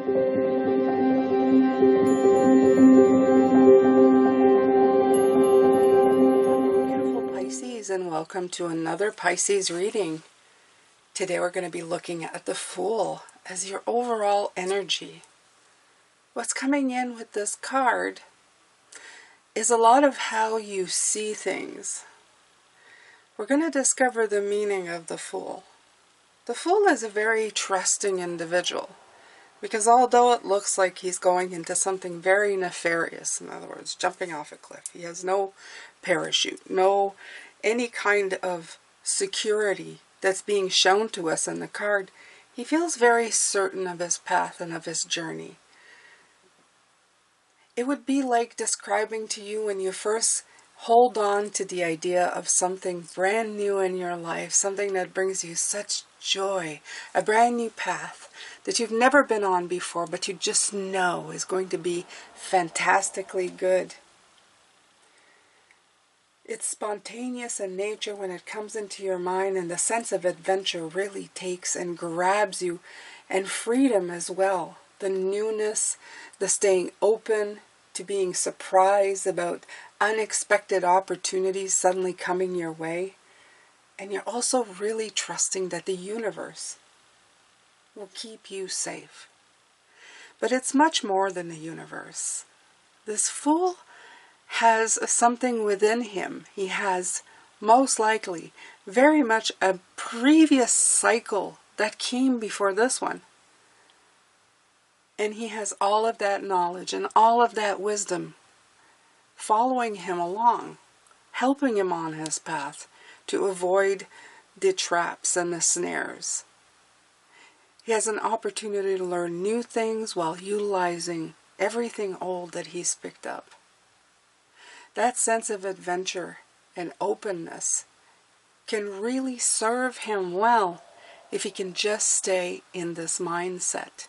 Beautiful Pisces, and welcome to another Pisces reading. Today we're going to be looking at the Fool as your overall energy. What's coming in with this card is a lot of how you see things. We're going to discover the meaning of the Fool. The Fool is a very trusting individual, because although it looks like he's going into something very nefarious, in other words, jumping off a cliff, he has no parachute, any kind of security that's being shown to us in the card. He feels very certain of his path and of his journey. It would be like describing to you when you first hold on to the idea of something brand new in your life, something that brings you such joy, a brand new path that you've never been on before, but you just know is going to be fantastically good. It's spontaneous in nature when it comes into your mind, and the sense of adventure really takes and grabs you, and freedom as well. The newness, the staying open to being surprised about unexpected opportunities suddenly coming your way. And you're also really trusting that the universe will keep you safe. But it's much more than the universe. This Fool has something within him. He has, most likely, very much a previous cycle that came before this one. And he has all of that knowledge and all of that wisdom following him along, helping him on his path to avoid the traps and the snares. He has an opportunity to learn new things while utilizing everything old that he's picked up. That sense of adventure and openness can really serve him well if he can just stay in this mindset.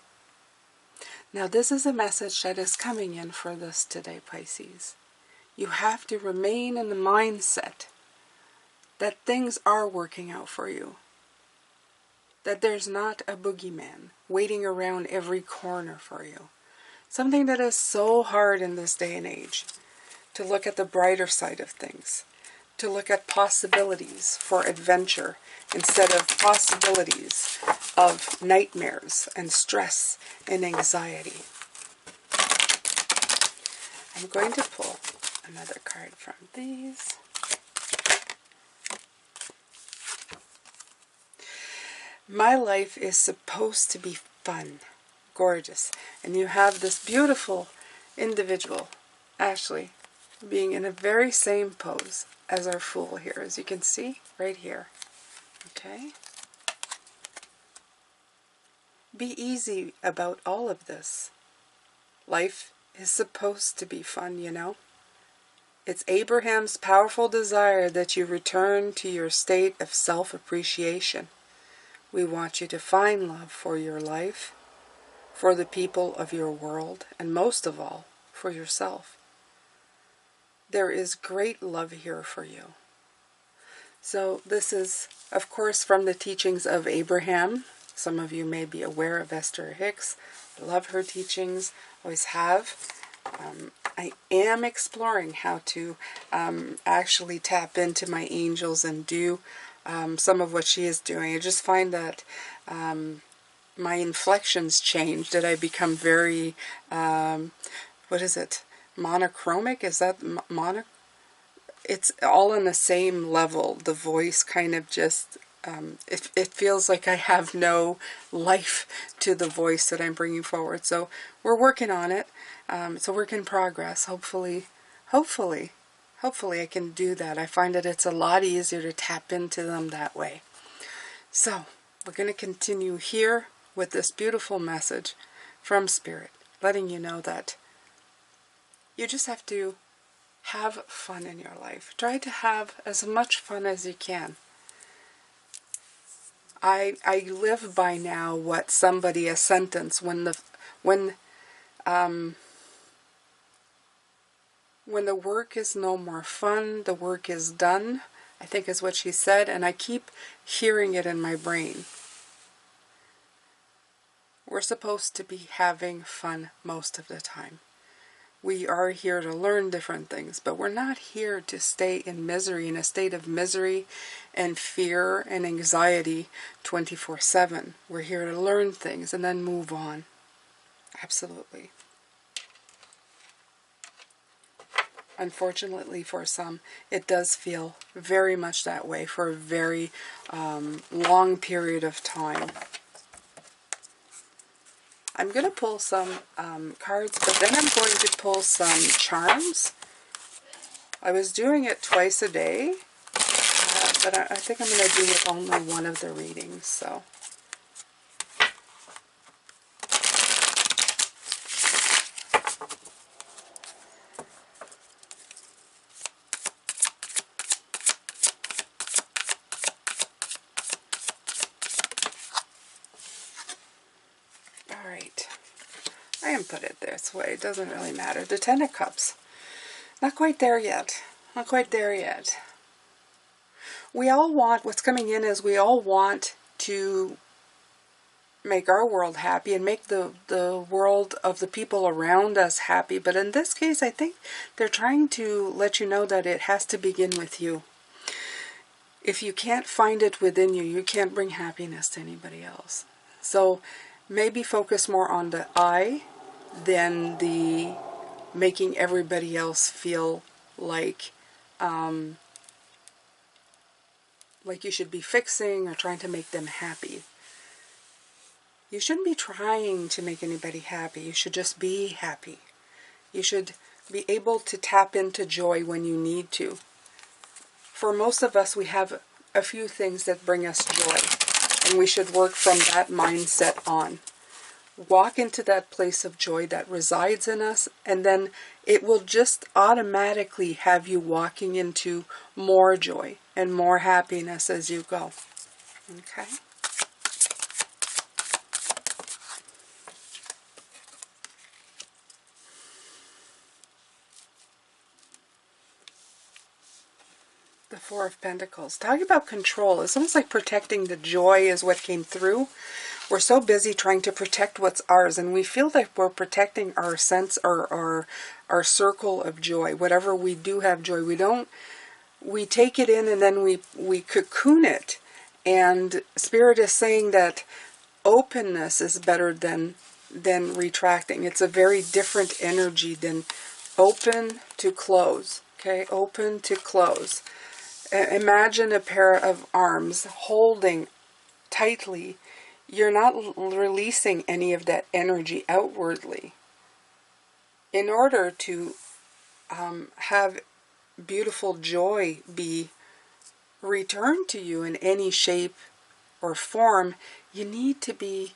Now, this is a message that is coming in for this today, Pisces. You have to remain in the mindset that things are working out for you. That there's not a boogeyman waiting around every corner for you. Something that is so hard in this day and age. To look at the brighter side of things. To look at possibilities for adventure instead of possibilities of nightmares and stress and anxiety. I'm going to pull another card from these. My life is supposed to be fun, gorgeous, and you have this beautiful individual, Ashley, being in a very same pose as our Fool here, as you can see right here. Okay? Be easy about all of this. Life is supposed to be fun, you know. It's Abraham's powerful desire that you return to your state of self-appreciation. We want you to find love for your life, for the people of your world, and most of all, for yourself. There is great love here for you. So this is, of course, from the teachings of Abraham. Some of you may be aware of Esther Hicks. I love her teachings, always have. I am exploring how to actually tap into my angels and do some of what she is doing. I just find that my inflections change, that I become very, what is it? Monochromic? Is that it's all on the same level. The voice kind of just, it feels like I have no life to the voice that I'm bringing forward. So we're working on it. It's a work in progress. Hopefully I can do that. I find that it's a lot easier to tap into them that way. So we're going to continue here with this beautiful message from Spirit, letting you know that you just have to have fun in your life. Try to have as much fun as you can. I live by now what somebody, a sentence, when the work is no more fun, the work is done, I think is what she said, and I keep hearing it in my brain. We're supposed to be having fun most of the time. We are here to learn different things, but we're not here to stay in misery, in a state of misery and fear and anxiety 24/7. We're here to learn things and then move on. Absolutely. Unfortunately for some, it does feel very much that way for a very long period of time. I'm going to pull some cards, but then I'm going to pull some charms. I was doing it twice a day, but I think I'm going to do with only one of the readings. So, all right. I can put it this way. It doesn't really matter. The Ten of Cups. Not quite there yet. Not quite there yet. We all want, what's coming in is we all want to make our world happy and make the world of the people around us happy. But in this case, I think they're trying to let you know that it has to begin with you. If you can't find it within you, you can't bring happiness to anybody else. So maybe focus more on the I than the making everybody else feel like you should be fixing or trying to make them happy. You shouldn't be trying to make anybody happy. You should just be happy. You should be able to tap into joy when you need to. For most of us, we have a few things that bring us joy, and we should work from that mindset on. Walk into that place of joy that resides in us, and then it will just automatically have you walking into more joy and more happiness as you go. Okay? The Four of Pentacles. Talking about control. It's almost like protecting the joy is what came through. We're so busy trying to protect what's ours, and we feel like we're protecting our sense or our circle of joy. Whatever we do have joy, we take it in and then we cocoon it. And Spirit is saying that openness is better than retracting. It's a very different energy than open to close. Okay, open to close. Imagine a pair of arms holding tightly. You're not releasing any of that energy outwardly. In order to have beautiful joy be returned to you in any shape or form, you need to be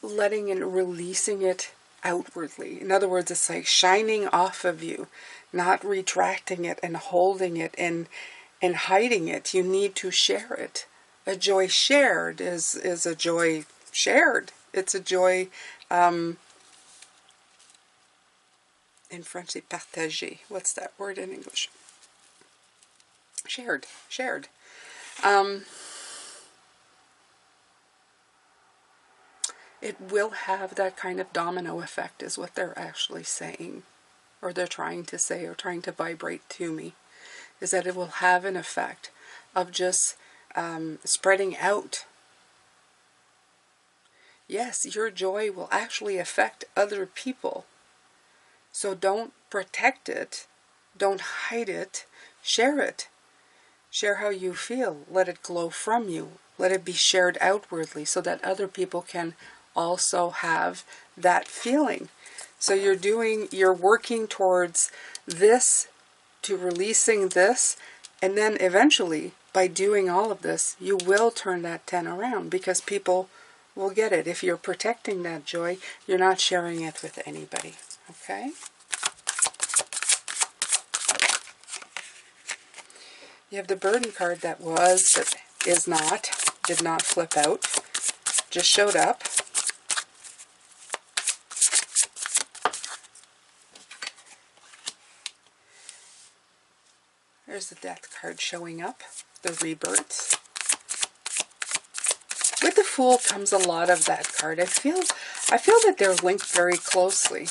letting and releasing it outwardly. In other words, it's like shining off of you, not retracting it and holding it and hiding it. You need to share it. A joy shared is a joy shared. It's a joy, in French, c'est partagé. What's that word in English? Shared. Shared. It will have that kind of domino effect is what they're actually saying, or they're trying to say, or trying to vibrate to me, is that it will have an effect of just spreading out. Yes, your joy will actually affect other people. So don't protect it. Don't hide it. Share it. Share how you feel. Let it glow from you. Let it be shared outwardly so that other people can also have that feeling. So you're working towards this, to releasing this, and then eventually, by doing all of this, you will turn that 10 around, because people will get it. If you're protecting that joy, you're not sharing it with anybody. Okay? You have the burden card that was, but is not, did not flip out, just showed up. There's the death card showing up, the rebirths. with the Fool comes a lot of that card. I feel that they're linked very closely.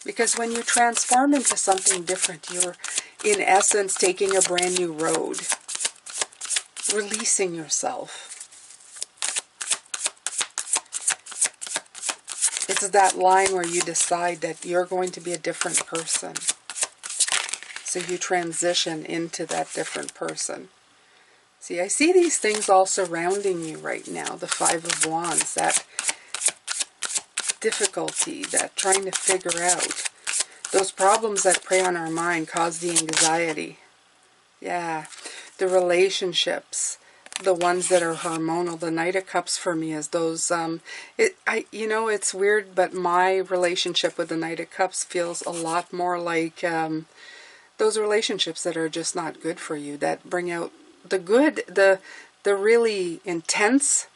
Because when you transform into something different, you're in essence taking a brand new road. Releasing yourself. It's that line where you decide that you're going to be a different person. So you transition into that different person. See, I see these things all surrounding you right now. The Five of Wands, that difficulty, that trying to figure out. Those problems that prey on our mind cause the anxiety. Yeah, the relationships, the ones that are hormonal. The Knight of Cups for me is those, you know, it's weird, but my relationship with the Knight of Cups feels a lot more like those relationships that are just not good for you, that bring out the good, the really intense,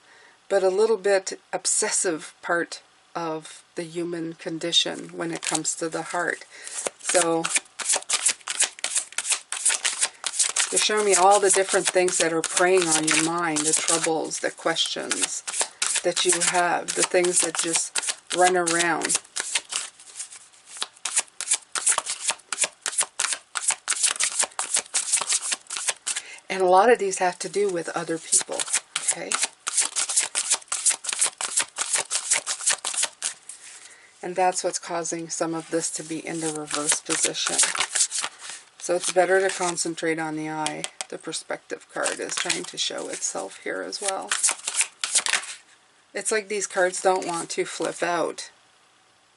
but a little bit obsessive part of the human condition when it comes to the heart. So they show me all the different things that are preying on your mind, the troubles, the questions that you have, the things that just run around. And a lot of these have to do with other people, okay? And that's what's causing some of this to be in the reverse position. So it's better to concentrate on the eye. The Perspective card is trying to show itself here as well. It's like these cards don't want to flip out.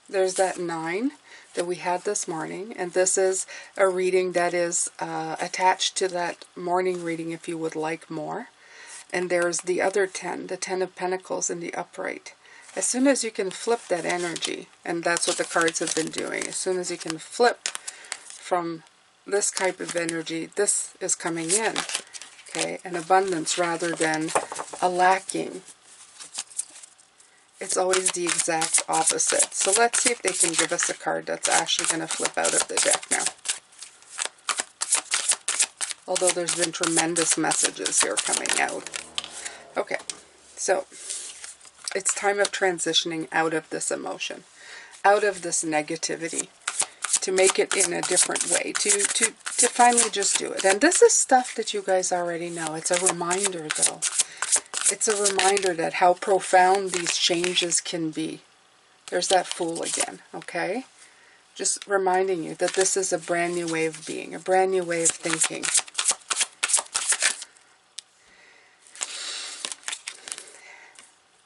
There's that 9 that we had this morning, and this is a reading that is attached to that morning reading if you would like more. And there's the other 10, the 10 of Pentacles in the upright. As soon as you can flip that energy, and that's what the cards have been doing, as soon as you can flip from this type of energy, this is coming in, okay, an abundance rather than a lacking. It's always the exact opposite. So let's see if they can give us a card that's actually going to flip out of the deck now. Although there's been tremendous messages here coming out. Okay, so it's time of transitioning out of this emotion, out of this negativity, to make it in a different way, to finally just do it. And this is stuff that you guys already know. It's a reminder, though. It's a reminder that how profound these changes can be. There's that Fool again, okay? Just reminding you that this is a brand new way of being, a brand new way of thinking.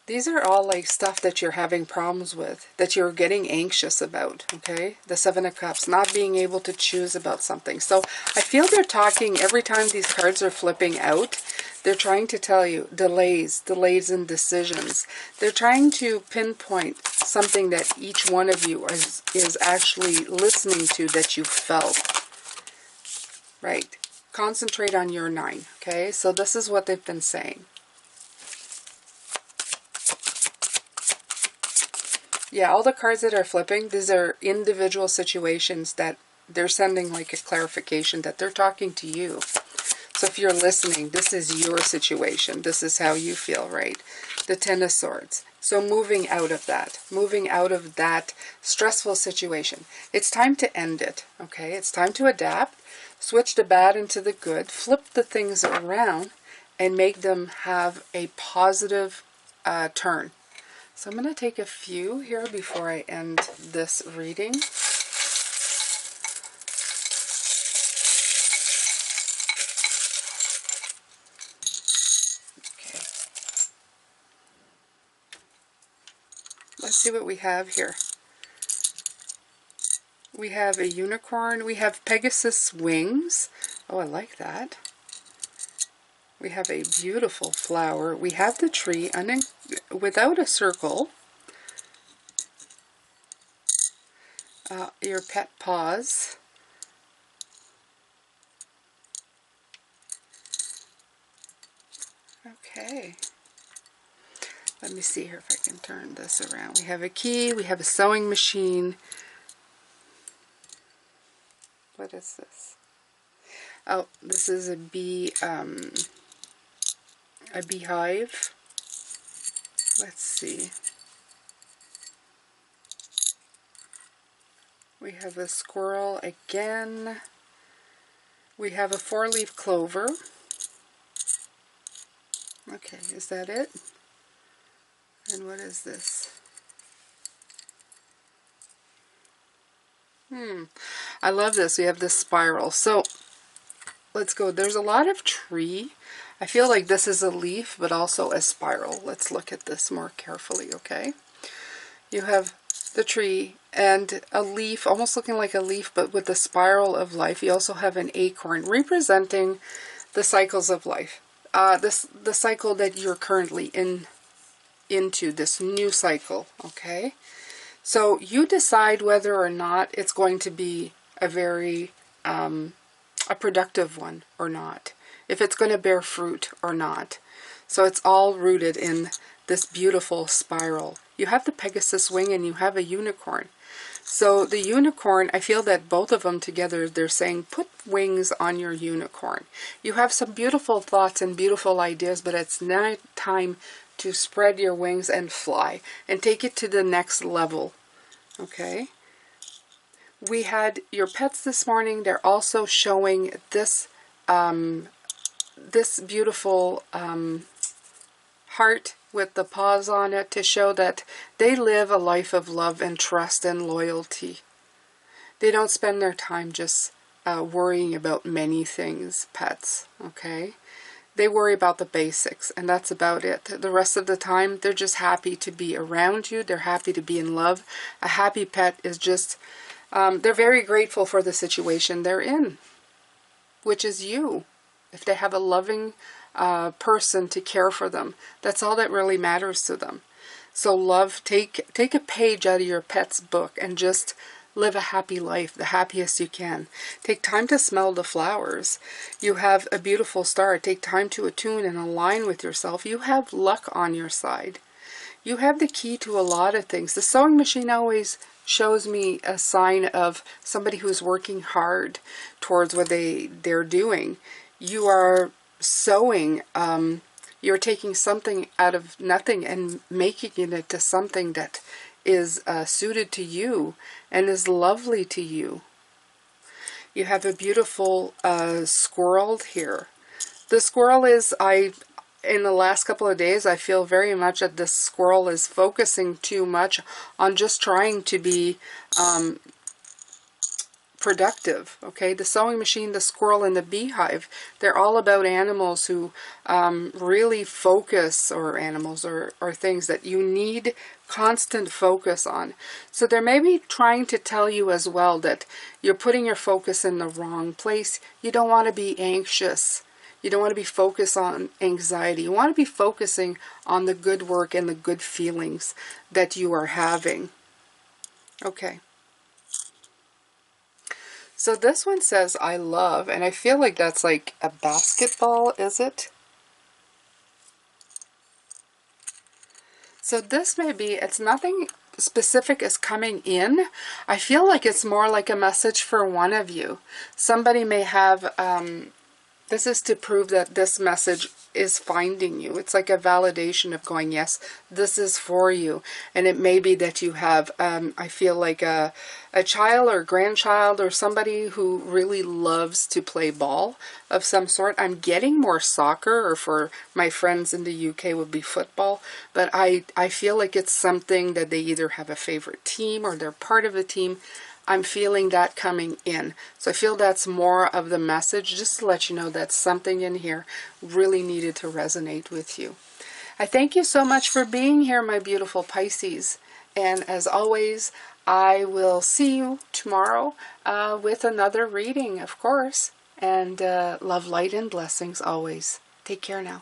These are all like stuff that you're having problems with, that you're getting anxious about, okay? The Seven of Cups, not being able to choose about something. So I feel they're talking, every time these cards are flipping out, they're trying to tell you delays in decisions. They're trying to pinpoint something that each one of you is actually listening to that you felt, right? Concentrate on your 9, okay? So this is what they've been saying. Yeah, all the cards that are flipping, these are individual situations that they're sending like a clarification that they're talking to you. So if you're listening, this is your situation. This is how you feel, right? The Ten of Swords. So moving out of that stressful situation. It's time to end it, okay? It's time to adapt, switch the bad into the good, flip the things around, and make them have a positive turn. So I'm going to take a few here before I end this reading. Okay. Let's see what we have here. We have a unicorn. We have Pegasus wings. Oh, I like that. We have a beautiful flower. We have the tree without a circle. Your pet paws. Okay. Let me see here if I can turn this around. We have a key. We have a sewing machine. What is this? Oh, this is a beehive. Let's see. We have a squirrel again. We have a 4-leaf clover. Okay, is that it? And what is this? I love this. We have this spiral. So let's go. There's a lot of tree. I feel like this is a leaf, but also a spiral. Let's look at this more carefully, okay? You have the tree and a leaf, almost looking like a leaf, but with the spiral of life. You also have an acorn representing the cycles of life. The cycle that you're currently into, this new cycle, okay? So you decide whether or not it's going to be a very a productive one or not, if it's going to bear fruit or not. So it's all rooted in this beautiful spiral. You have the Pegasus wing and you have a unicorn. So the unicorn, I feel that both of them together, they're saying put wings on your unicorn. You have some beautiful thoughts and beautiful ideas, but it's now time to spread your wings and fly and take it to the next level. Okay? We had your pets this morning. They're also showing this this beautiful heart with the paws on it to show that they live a life of love and trust and loyalty. They don't spend their time just worrying about many things, pets, okay? They worry about the basics, and that's about it. The rest of the time, they're just happy to be around you. They're happy to be in love. A happy pet is just, they're very grateful for the situation they're in, which is you. If they have a loving person to care for them, that's all that really matters to them. So love, take a page out of your pet's book and just live a happy life, the happiest you can. Take time to smell the flowers. You have a beautiful star. Take time to attune and align with yourself. You have luck on your side. You have the key to a lot of things. The sewing machine always shows me a sign of somebody who's working hard towards what they're doing. You are sewing, you're taking something out of nothing and making it into something that is suited to you and is lovely to you. You have a beautiful squirrel here. The squirrel is, in the last couple of days, I feel very much that this squirrel is focusing too much on just trying to be productive, okay? The sewing machine, the squirrel, and the beehive, they're all about animals who really focus, or animals or things that you need constant focus on. So they're maybe trying to tell you as well that you're putting your focus in the wrong place. You don't want to be anxious. You don't want to be focused on anxiety. You want to be focusing on the good work and the good feelings that you are having. Okay. So this one says, I love, and I feel like that's like a basketball, is it? So this may be, it's nothing specific is coming in. I feel like it's more like a message for one of you. Somebody may have, this is to prove that this message is finding you. It's like a validation of going, yes, this is for you. And it may be that you have, I feel like a child or grandchild or somebody who really loves to play ball of some sort. I'm getting more soccer, or for my friends in the UK would be football. But I feel like it's something that they either have a favorite team or they're part of a team. I'm feeling that coming in. So I feel that's more of the message, just to let you know that something in here really needed to resonate with you. I thank you so much for being here, my beautiful Pisces. And as always, I will see you tomorrow with another reading, of course. And love, light, and blessings always. Take care now.